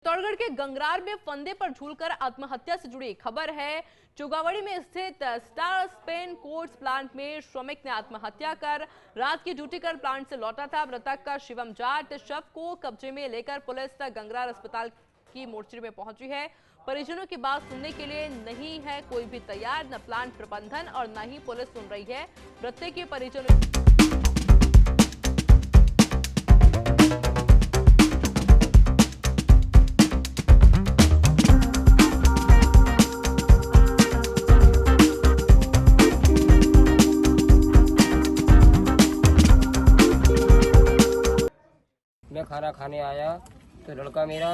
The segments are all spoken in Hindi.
चित्तौड़गढ़ के गंगरार में फंदे पर झूलकर आत्महत्या से जुड़ी खबर है। चोगावड़ी में स्थित स्टार स्पेन कोर्ट्स प्लांट में श्रमिक ने आत्महत्या कर रात की ड्यूटी कर प्लांट से लौटा था। मृतक का शिवम जाट शव को कब्जे में लेकर पुलिस गंगरार अस्पताल की मोर्चरी में पहुंची है। परिजनों की बात सुनने के लिए नहीं है कोई भी तैयार, न प्लांट प्रबंधन और न ही पुलिस सुन रही है। मृतक के परिजनों मैं खाना खाने आया तो लड़का मेरा,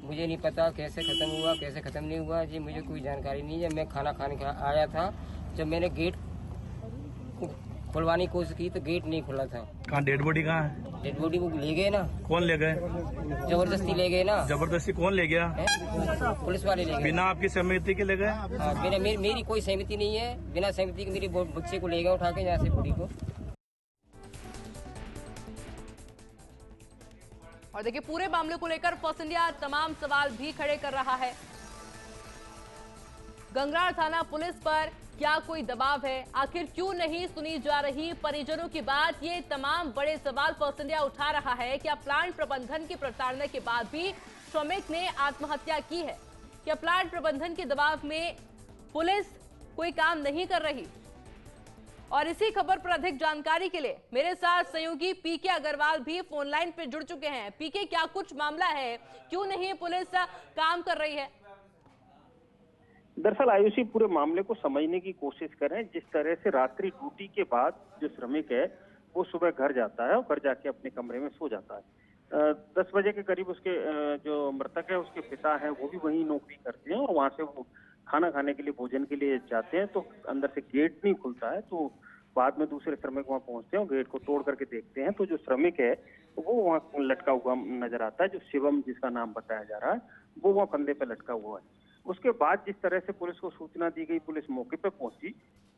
मुझे नहीं पता कैसे ख़त्म हुआ कैसे ख़त्म नहीं हुआ जी, मुझे कोई जानकारी नहीं है। मैं खाना खाने आया था, जब मैंने गेट खुलवाने की कोशिश की तो गेट नहीं खुला था। कहाँ डेड बॉडी कहाँ है? डेड बॉडी को ले गए ना। कौन ले गए? जबरदस्ती ले गए ना। जबरदस्ती कौन ले गया? पुलिस वाले ले गए। बिना आपकी सहमति के ले गए? हाँ, मेरी कोई सहमति नहीं है। बिना सहमति के मेरे बच्चे को ले गए उठा के यहाँ से बॉडी को। और देखिए, पूरे मामले को लेकर फर्स्ट इंडिया तमाम सवाल भी खड़े कर रहा है। गंगरार थाना पुलिस पर क्या कोई दबाव है? आखिर क्यों नहीं सुनी जा रही परिजनों की बात? ये तमाम बड़े सवाल फर्स्ट इंडिया उठा रहा है। क्या प्लांट प्रबंधन की प्रताड़ना के बाद भी श्रमिक ने आत्महत्या की है? क्या प्लांट प्रबंधन के दबाव में पुलिस कोई काम नहीं कर रही? और इसी खबर पर अधिक जानकारी के लिए मेरे साथ सहयोगी पीके अग्रवाल भी फोन लाइन पे जुड़ चुके हैं। पीके, क्या कुछ मामला है, क्यों नहीं पुलिस काम कर रही है? दरअसल आयुषी पूरे मामले को समझने की कोशिश कर रहे हैं। जिस तरह से रात्रि ड्यूटी के बाद जो श्रमिक है वो सुबह घर जाता है और घर जाके अपने कमरे में सो जाता है। 10 बजे के करीब उसके जो मृतक है उसके पिता है वो भी वहीं नौकरी करते हैं और वहां से वो खाना खाने के लिए भोजन के लिए जाते हैं तो अंदर से गेट नहीं खुलता है। तो बाद में दूसरे श्रमिक वहां पहुंचते हैं और गेट को तोड़ करके देखते हैं तो जो श्रमिक है वो वहां लटका हुआ नजर आता है। जो शिवम जिसका नाम बताया जा रहा है वो वहां फंदे पे लटका हुआ है। उसके बाद जिस तरह से पुलिस को सूचना दी गई, पुलिस मौके पे पहुंची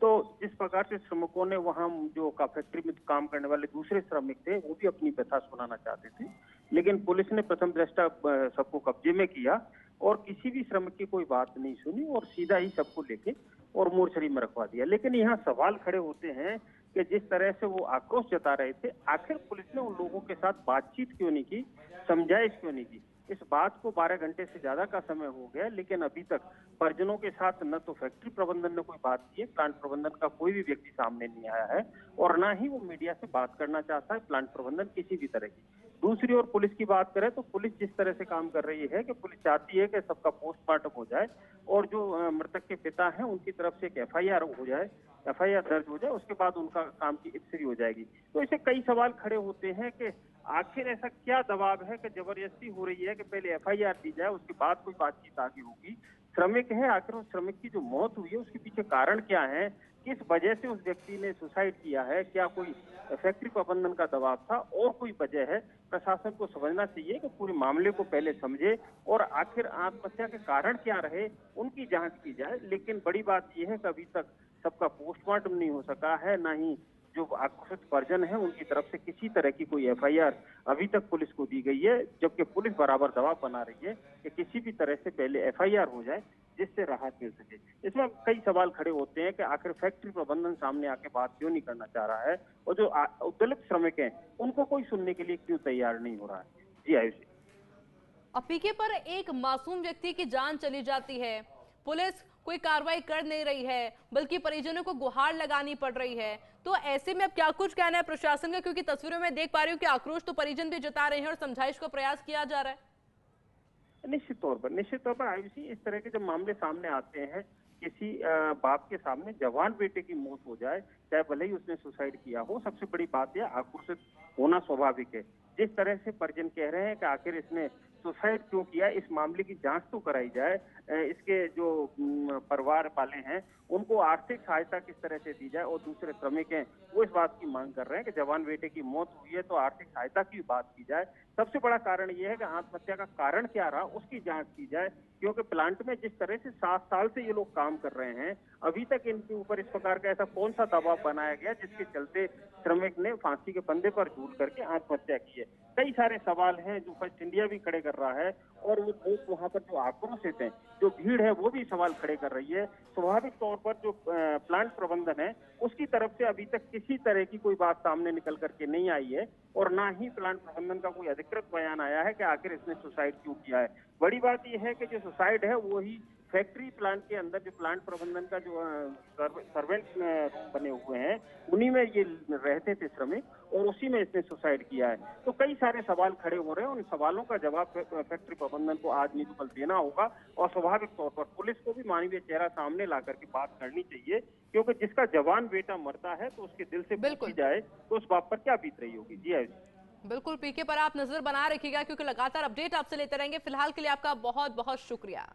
तो जिस प्रकार से श्रमिकों ने वहां जो फैक्ट्री में काम करने वाले दूसरे श्रमिक थे वो भी अपनी व्यथा सुनाना चाहते थे, लेकिन पुलिस ने प्रथम दृष्टा सबको कब्जे में किया और किसी भी श्रमिक की कोई बात नहीं सुनी और सीधा ही सबको लेके और मोर्चरी में रखवा दिया। लेकिन यहाँ सवाल खड़े होते हैं कि जिस तरह से वो आक्रोश जता रहे थे, आखिर पुलिस ने उन लोगों के साथ बातचीत क्यों नहीं की, समझाइश क्यों नहीं की? इस बात को 12 घंटे से ज्यादा का समय हो गया, लेकिन अभी तक परिजनों के साथ न तो फैक्ट्री प्रबंधन ने कोई बात की है, प्लांट प्रबंधन का कोई भी व्यक्ति सामने नहीं आया है और ना ही वो मीडिया से बात करना चाहता है प्लांट प्रबंधन किसी भी तरह की। दूसरी ओर पुलिस की बात करें तो पुलिस जिस तरह से काम कर रही है कि पुलिस चाहती है कि सबका पोस्टमार्टम हो जाए और जो मृतक के पिता हैं उनकी तरफ से एक एफआईआर हो जाए, एफआईआर दर्ज हो जाए, उसके बाद उनका काम की इब्तरी हो जाएगी। तो इससे कई सवाल खड़े होते हैं कि आखिर ऐसा क्या दबाव है कि जबरदस्ती हो रही है कि पहले एफआईआर दी जाए उसके बाद कोई बातचीत आगे होगी। श्रमिक है, आखिर उस श्रमिक की जो मौत हुई है उसके पीछे कारण क्या है, किस वजह से उस व्यक्ति ने सुसाइड किया है, क्या कोई फैक्ट्री प्रबंधन का दबाव था और कोई वजह है? प्रशासन को समझना चाहिए कि पूरे मामले को पहले समझे और आखिर आत्महत्या के कारण क्या रहे उनकी जांच की जाए। लेकिन बड़ी बात यह है कि अभी तक सबका पोस्टमार्टम नहीं हो सका है, ना ही जो आक्रोशित परिजन है उनकी तरफ से किसी तरह की कोई एफआईआर अभी तक पुलिस को दी गई है, जबकि पुलिस बराबर दबाव बना रही है कि किसी भी तरह से पहले एफआईआर हो जाए जिससे राहत मिल सके। इसमें कई सवाल खड़े होते हैं कि आखिर फैक्ट्री प्रबंधन सामने आके बात क्यों नहीं करना चाह रहा है और जो दलित श्रमिक हैं उनको कोई सुनने के लिए क्यों तैयार नहीं हो रहा है। जी आयुषी। अब पीके पर एक मासूम व्यक्ति की जान चली जाती है, पुलिस कोई कार्रवाई कर नहीं रही है बल्कि परिजनों को गुहार लगानी पड़ रही है। तो ऐसे में अब क्या कुछ कहना है प्रशासन का? क्योंकि तस्वीरों में देख पा रही हूँ कि आक्रोश तो परिजन भी जता रहे हैं और समझाइश का प्रयास किया जा रहा है। निश्चित तौर पर आयुषी, इस तरह के जब मामले सामने आते हैं, किसी बाप के सामने जवान बेटे की मौत हो जाए, चाहे भले ही उसने सुसाइड किया हो, सबसे बड़ी बात यह आक्रोशित होना स्वाभाविक है। जिस तरह से परिजन कह रहे हैं कि आखिर इसने सुसाइड क्यों किया, इस मामले की जांच तो कराई जाए, इसके जो परिवार वाले हैं उनको आर्थिक सहायता किस तरह से दी जाए और दूसरे श्रमिक हैं वो इस बात की मांग कर रहे हैं कि जवान बेटे की मौत हुई है तो आर्थिक सहायता की बात की जाए। सबसे बड़ा कारण यह है कि आत्महत्या का कारण क्या रहा उसकी जांच की जाए, क्योंकि प्लांट में जिस तरह से 7 साल से ये लोग काम कर रहे हैं, अभी तक इनके ऊपर इस प्रकार का ऐसा कौन सा दबाव बनाया गया जिसके चलते श्रमिक ने फांसी के फंदे पर झूल करके आत्महत्या की है। कई सारे सवाल हैं जो फर्स्ट इंडिया भी खड़े कर रहा है और वो लोग वहाँ पर जो आक्रोशित हैं, जो भीड़ है वो भी सवाल खड़े कर रही है। स्वाभाविक तौर पर जो प्लांट प्रबंधन है उसकी तरफ से अभी तक किसी तरह की कोई बात सामने निकल करके नहीं आई है और ना ही प्लांट प्रबंधन का कोई अधिकृत बयान आया है कि आखिर इसने सुसाइड क्यों किया है। बड़ी बात यह है कि जो सुसाइड है वो ही फैक्ट्री प्लांट के अंदर जो प्लांट प्रबंधन का जो सर्वेंट रूम बने हुए हैं उन्हीं में ये रहते थे श्रमिक और उसी में इसने सुसाइड किया है। तो कई सारे सवाल खड़े हो रहे हैं, उन सवालों का जवाब फैक्ट्री प्रबंधन को आज नहीं तो कल देना होगा और स्वाभाविक तौर पर पुलिस को भी मानवीय चेहरा सामने ला करके बात करनी चाहिए, क्योंकि जिसका जवान बेटा मरता है तो उसके दिल से पूछी जाए तो उस बात पर क्या बीत रही होगी। जी आयुष। बिल्कुल, पीके पर आप नजर बना रखिएगा क्योंकि लगातार अपडेट आपसे लेते रहेंगे। फिलहाल के लिए आपका बहुत बहुत शुक्रिया।